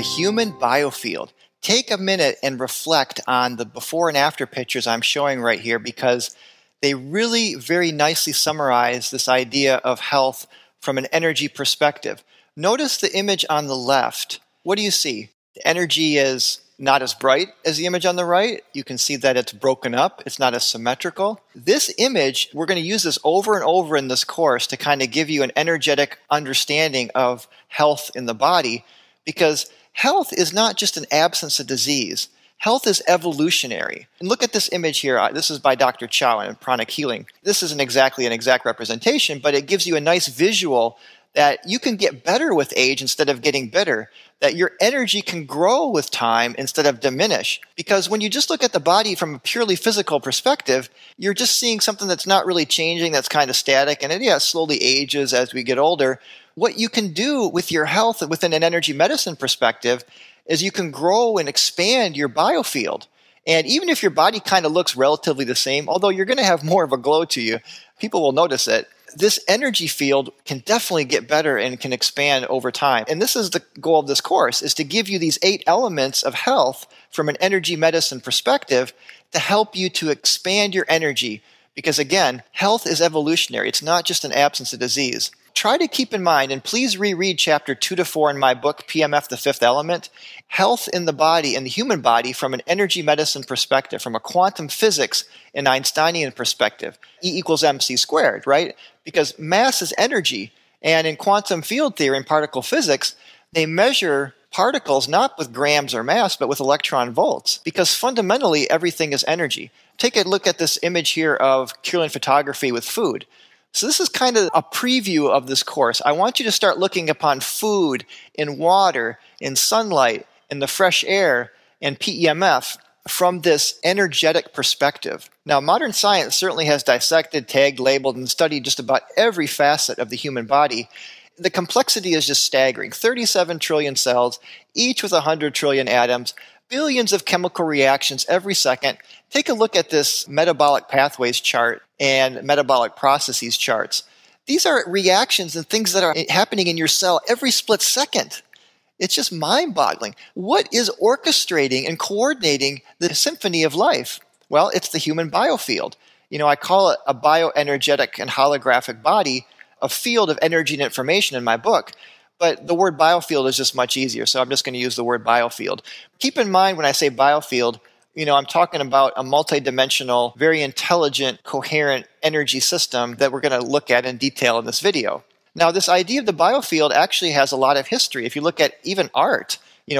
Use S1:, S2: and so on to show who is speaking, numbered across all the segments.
S1: the Human Biofield. Take a minute and reflect on the before and after pictures I'm showing right here because they really very nicely summarize this idea of health from an energy perspective. Notice the image on the left. What do you see? The energy is not as bright as the image on the right. You can see that it's broken up. It's not as symmetrical. This image, we're going to use this over and over in this course to kind of give you an energetic understanding of health in the body, because health is not just an absence of disease. Health is evolutionary. And look at this image here. This is by Dr. Chow in Pranic Healing. This isn't exactly an exact representation, but it gives you a nice visual that you can get better with age instead of getting bitter, that your energy can grow with time instead of diminish. Because when you just look at the body from a purely physical perspective, you're just seeing something that's not really changing, that's kind of static, and it slowly ages as we get older. What you can do with your health within an energy medicine perspective is you can grow and expand your biofield. And even if your body kind of looks relatively the same, although you're going to have more of a glow to you, people will notice it. This energy field can definitely get better and can expand over time. And this is the goal of this course, is to give you these 8 elements of health from an energy medicine perspective to help you to expand your energy. Because again, health is evolutionary. It's not just an absence of disease. Try to keep in mind, and please reread chapter 2 to 4 in my book, PEMF, the Fifth Element, health in the body and the human body from an energy medicine perspective, from a quantum physics and Einsteinian perspective. E equals mc squared, right? Because mass is energy, and in quantum field theory and particle physics, they measure particles not with grams or mass, but with electron volts, because fundamentally everything is energy. Take a look at this image here of Kirlian photography with food. So this is kind of a preview of this course. I want you to start looking upon food, in water, in sunlight, in the fresh air, and PEMF from this energetic perspective. Now, modern science certainly has dissected, tagged, labeled, and studied just about every facet of the human body. The complexity is just staggering. 37 trillion cells, each with 100 trillion atoms, billions of chemical reactions every second. Take a look at this metabolic pathways chart and metabolic processes charts. These are reactions and things that are happening in your cell every split second. It's just mind-boggling. What is orchestrating and coordinating the symphony of life? Well, it's the human biofield. I call it a bioenergetic and holographic body, a field of energy and information in my book. But the word biofield is just much easier, so I'm just going to use the word biofield. Keep in mind when I say biofield, I'm talking about a multidimensional, very intelligent, coherent energy system that we're going to look at in detail in this video. Now, this idea of the biofield actually has a lot of history. If you look at even art,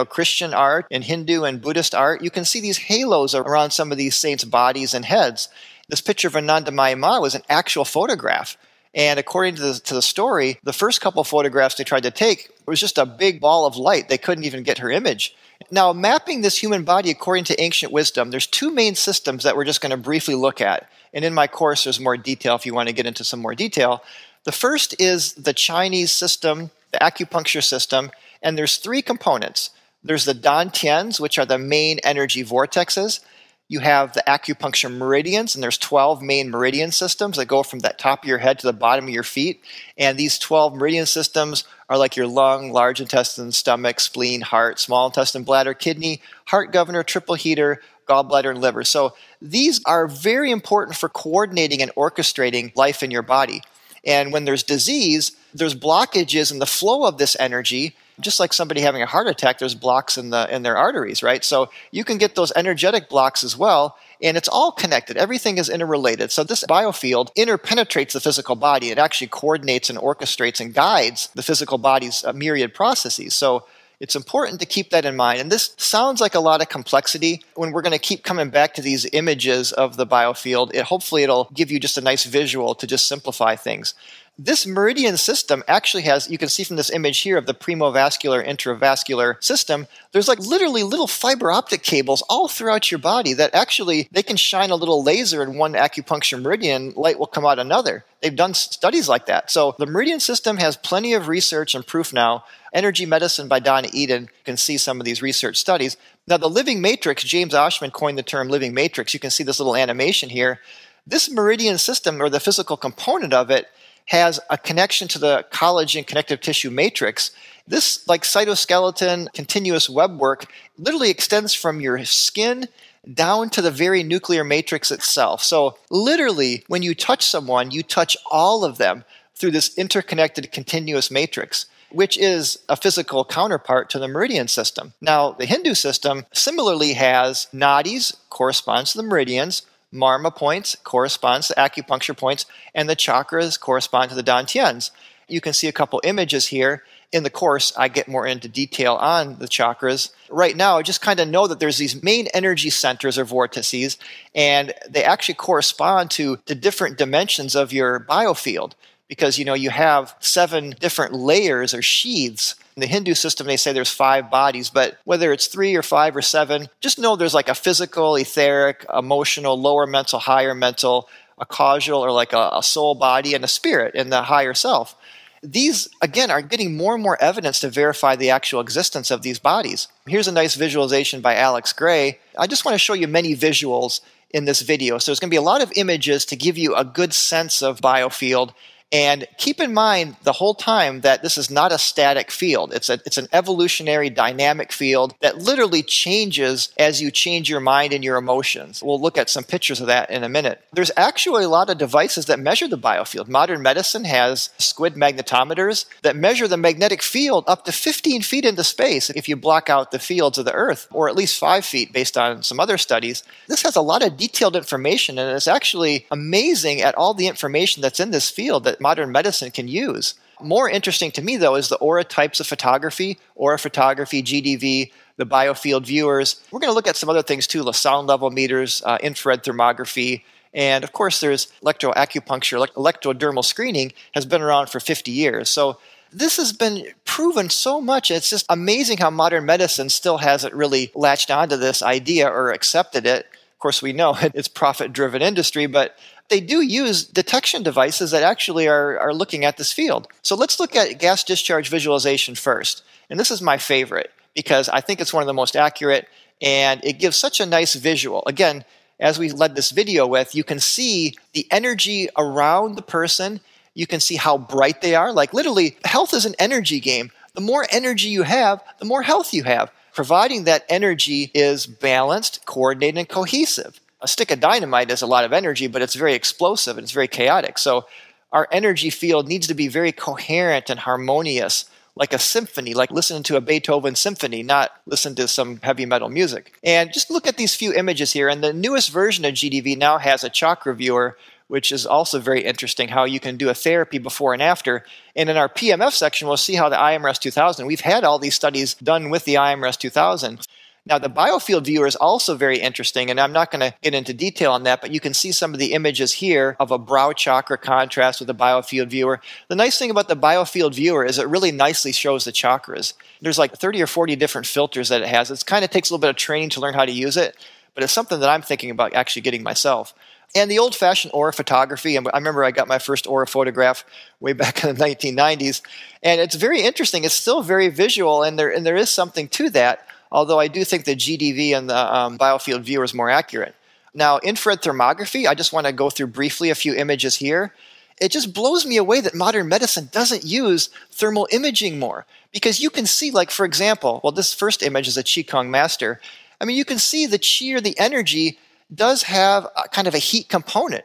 S1: Christian art and Hindu and Buddhist art, you can see these halos around some of these saints' bodies and heads. This picture of Anandamayi Ma was an actual photograph. And according to the story, the first couple photographs they tried to take was just a big ball of light. They couldn't even get her image. Now, mapping this human body according to ancient wisdom, there's 2 main systems that we're just going to briefly look at. And in my course, there's more detail if you want to get into some more detail. The first is the Chinese system, the acupuncture system, and there's 3 components. There's the Dan Tians, which are the main energy vortexes. You have the acupuncture meridians, and there's 12 main meridian systems that go from the top of your head to the bottom of your feet. And these 12 meridian systems are like your lung, large intestine, stomach, spleen, heart, small intestine, bladder, kidney, heart governor, triple heater, gallbladder, and liver. So these are very important for coordinating and orchestrating life in your body. And when there's disease, there's blockages in the flow of this energy. Just like somebody having a heart attack, there's blocks in their arteries, right? So you can get those energetic blocks as well, and it's all connected. Everything is interrelated. So this biofield interpenetrates the physical body. It actually coordinates and orchestrates and guides the physical body's myriad processes. So it's important to keep that in mind. And this sounds like a lot of complexity. When we're going to keep coming back to these images of the biofield, hopefully it'll give you just a nice visual to just simplify things. This meridian system actually has, you can see from this image here of the premovascular intravascular system, there's like literally little fiber optic cables all throughout your body that actually, they can shine a little laser in one acupuncture meridian, light will come out another. They've done studies like that. So the meridian system has plenty of research and proof now. Energy Medicine by Donna Eden, you can see some of these research studies. Now the living matrix, James Oshman coined the term living matrix. You can see this little animation here. This meridian system, or the physical component of it, has a connection to the collagen connective tissue matrix. This like cytoskeleton continuous web work literally extends from your skin down to the very nuclear matrix itself. So literally, when you touch someone, you touch all of them through this interconnected continuous matrix, which is a physical counterpart to the Meridian system. Now, the Hindu system similarly has nadis, corresponds to the meridians, marma points corresponds to acupuncture points, and the chakras correspond to the Dan Tians. You can see a couple images here. In the course, I get more into detail on the chakras. Right now, I just kind of know that there's these main energy centers or vortices, and they actually correspond to the different dimensions of your biofield. Because, you have 7 different layers or sheaths. In the Hindu system, they say there's 5 bodies, but whether it's 3 or 5 or 7, just know there's like a physical, etheric, emotional, lower mental, higher mental, a causal or like a soul body, and a spirit in the higher self. These, again, are getting more and more evidence to verify the actual existence of these bodies. Here's a nice visualization by Alex Gray. I just want to show you many visuals in this video. So there's going to be a lot of images to give you a good sense of biofield. And keep in mind the whole time that this is not a static field. It's an evolutionary dynamic field that literally changes as you change your mind and your emotions. We'll look at some pictures of that in a minute. There's actually a lot of devices that measure the biofield. Modern medicine has squid magnetometers that measure the magnetic field up to 15 feet into space if you block out the fields of the Earth, or at least 5 feet based on some other studies. This has a lot of detailed information, and it's actually amazing at all the information that's in this field that modern medicine can use. More interesting to me, though, is the aura types of photography, aura photography, GDV, the biofield viewers. We're going to look at some other things too, the sound level meters, infrared thermography, and of course there's electroacupuncture. Electrodermal screening has been around for 50 years. So this has been proven so much. It's just amazing how modern medicine still hasn't really latched onto this idea or accepted it. Of course, we know it's a profit-driven industry, but they do use detection devices that actually are looking at this field. So let's look at gas discharge visualization first. And this is my favorite because I think it's one of the most accurate, and it gives such a nice visual. Again, as we led this video with, you can see the energy around the person. You can see how bright they are. Like literally, health is an energy game. The more energy you have, the more health you have, providing that energy is balanced, coordinated, and cohesive. A stick of dynamite is a lot of energy, but it's very explosive and it's very chaotic. So our energy field needs to be very coherent and harmonious, like a symphony, like listening to a Beethoven symphony, not listen to some heavy metal music. And just look at these few images here. And the newest version of GDV now has a chakra viewer, which is also very interesting, how you can do a therapy before and after. And in our PEMF section, we'll see how the iMRS 2000, we've had all these studies done with the iMRS 2000. Now, the Biofield Viewer is also very interesting, and I'm not going to get into detail on that, but you can see some of the images here of a brow chakra contrast with the Biofield Viewer. The nice thing about the Biofield Viewer is it really nicely shows the chakras. There's like 30 or 40 different filters that it has. It kind of takes a little bit of training to learn how to use it, but it's something that I'm thinking about actually getting myself. And the old-fashioned aura photography, I remember I got my first aura photograph way back in the 1990s, and it's very interesting. It's still very visual, and there is something to that. Although I do think the GDV and the Biofield Viewer is more accurate. Now, infrared thermography, I just want to go through briefly a few images here. It just blows me away that modern medicine doesn't use thermal imaging more. Because you can see, like, for example, well, this first image is a Qigong master. I mean, you can see the qi or the energy does have a kind of a heat component.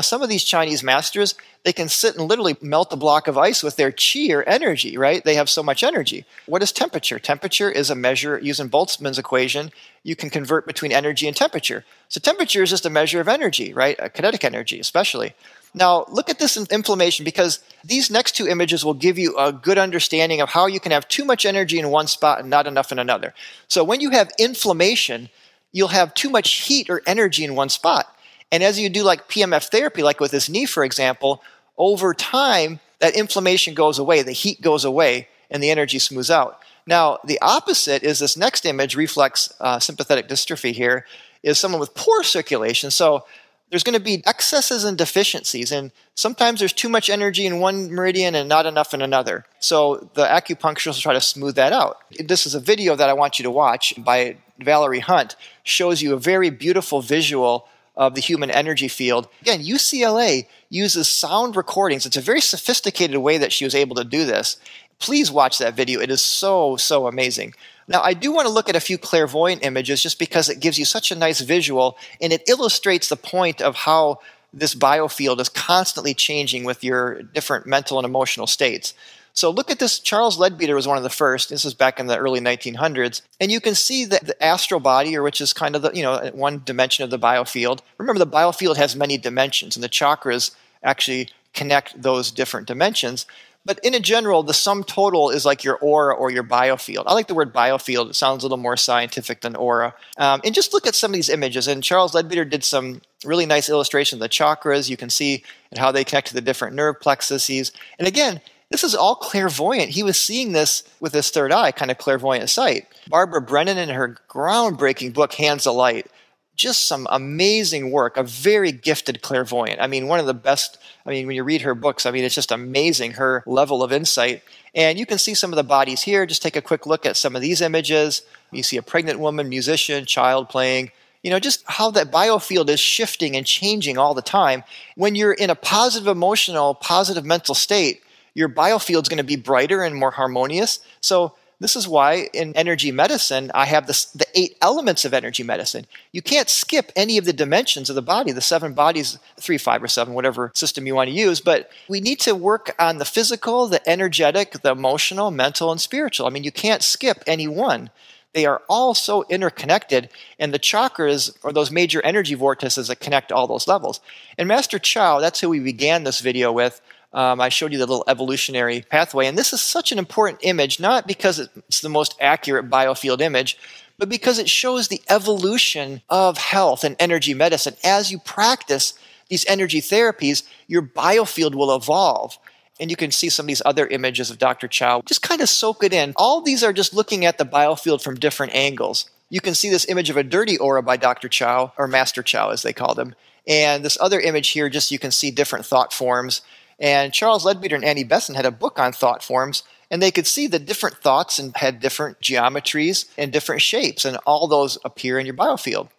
S1: Some of these Chinese masters, they can sit and literally melt a block of ice with their qi or energy, right? They have so much energy. What is temperature? Temperature is a measure using Boltzmann's equation. You can convert between energy and temperature. So temperature is just a measure of energy, right? Kinetic energy, especially. Now, look at this inflammation, because these next two images will give you a good understanding of how you can have too much energy in one spot and not enough in another. So when you have inflammation, you'll have too much heat or energy in one spot. And as you do like PEMF therapy, like with this knee, for example, over time, that inflammation goes away, the heat goes away, and the energy smooths out. Now, the opposite is this next image, reflex sympathetic dystrophy here, is someone with poor circulation. So there's going to be excesses and deficiencies, and sometimes there's too much energy in one meridian and not enough in another. So the acupuncturists will try to smooth that out. This is a video that I want you to watch by Valerie Hunt, shows you a very beautiful visual of the human energy field. Again, UCLA uses sound recordings. It's a very sophisticated way that she was able to do this. Please watch that video. It is so, so amazing. Now, I do want to look at a few clairvoyant images just because it gives you such a nice visual, and it illustrates the point of how this biofield is constantly changing with your different mental and emotional states. So look at this. Charles Leadbeater was one of the first. This is back in the early 1900s. And you can see that the astral body, or which is kind of the, one dimension of the biofield. Remember, the biofield has many dimensions, and the chakras actually connect those different dimensions. But in a general, the sum total is like your aura or your biofield. I like the word biofield. It sounds a little more scientific than aura. And just look at some of these images. And Charles Leadbeater did some really nice illustrations of the chakras. You can see and how they connect to the different nerve plexuses. And again, this is all clairvoyant. He was seeing this with his third eye, kind of clairvoyant sight. Barbara Brennan, in her groundbreaking book, Hands of Light, just some amazing work, a very gifted clairvoyant. I mean, one of the best. I mean, when you read her books, I mean, it's just amazing, her level of insight. And you can see some of the bodies here. Just take a quick look at some of these images. You see a pregnant woman, musician, child playing. Just how that biofield is shifting and changing all the time. When you're in a positive emotional, positive mental state, your biofield is going to be brighter and more harmonious. So this is why in energy medicine, I have the 8 elements of energy medicine. You can't skip any of the dimensions of the body, the 7 bodies, 3, 5, or 7, whatever system you want to use. But we need to work on the physical, the energetic, the emotional, mental, and spiritual. I mean, you can't skip any one. They are all so interconnected, and the chakras are those major energy vortices that connect all those levels. And Master Chow, that's who we began this video with. I showed you the little evolutionary pathway, and this is such an important image, not because it's the most accurate biofield image, but because it shows the evolution of health and energy medicine. As you practice these energy therapies, your biofield will evolve. And you can see some of these other images of Dr. Chow. Just kind of soak it in. All these are just looking at the biofield from different angles. You can see this image of a dirty aura by Dr. Chow, or Master Chow as they called him. And this other image here, just you can see different thought forms. And Charles Leadbeater and Annie Besson had a book on thought forms, and they could see the different thoughts and had different geometries and different shapes, and all those appear in your biofield.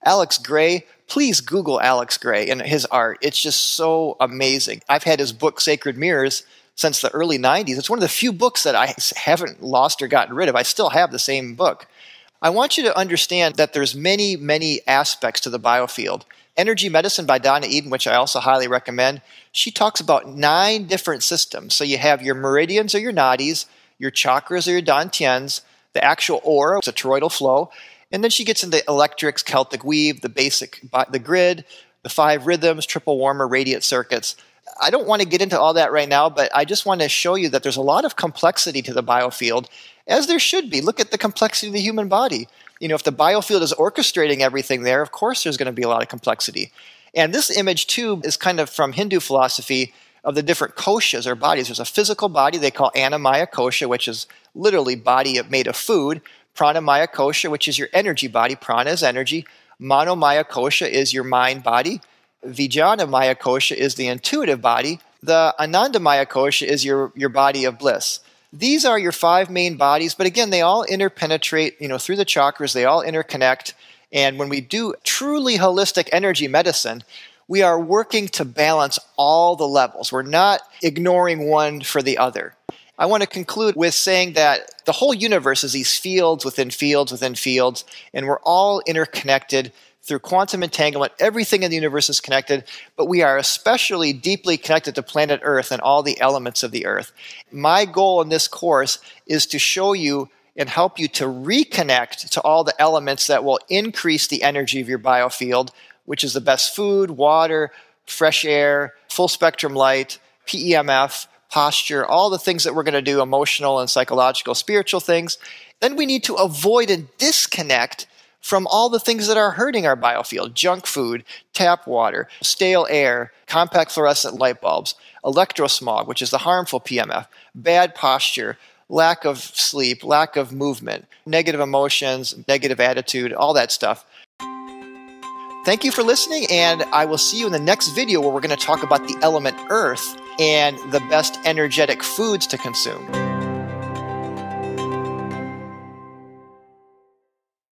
S1: Alex Gray, please Google Alex Gray and his art. It's just so amazing. I've had his book, Sacred Mirrors, since the early 90s. It's one of the few books that I haven't lost or gotten rid of. I still have the same book. I want you to understand that there's many, many aspects to the biofield. Energy Medicine by Donna Eden, which I also highly recommend, she talks about 9 different systems. So you have your meridians or your nadis, your chakras or your Dan Tians, the actual aura, it's a toroidal flow, and then she gets into electrics, Celtic weave, the grid, the 5 rhythms, triple warmer, radiant circuits. I don't want to get into all that right now, but I just want to show you that there's a lot of complexity to the biofield, as there should be. Look at the complexity of the human body. If the biofield is orchestrating everything there, of course there's going to be a lot of complexity. And this image, too, is kind of from Hindu philosophy of the different koshas or bodies. There's a physical body they call Annamaya kosha, which is literally body made of food. Pranamaya kosha, which is your energy body. Prana is energy. Manomaya kosha is your mind body. Vijnanamaya kosha is the intuitive body. The Anandamaya kosha is your body of bliss. These are your 5 main bodies, but again, they all interpenetrate, through the chakras. They all interconnect. And when we do truly holistic energy medicine, we are working to balance all the levels. We're not ignoring one for the other. I want to conclude with saying that the whole universe is these fields within fields within fields, and we're all interconnected through quantum entanglement. Everything in the universe is connected, but we are especially deeply connected to planet Earth and all the elements of the Earth. My goal in this course is to show you and help you to reconnect to all the elements that will increase the energy of your biofield, which is the best food, water, fresh air, full spectrum light, PEMF, posture, all the things that we're going to do, emotional and psychological, spiritual things. Then we need to avoid and disconnect from all the things that are hurting our biofield: junk food, tap water, stale air, compact fluorescent light bulbs, electrosmog, which is the harmful PMF, bad posture, lack of sleep, lack of movement, negative emotions, negative attitude, all that stuff. Thank you for listening, and I will see you in the next video where we're going to talk about the element Earth and the best energetic foods to consume.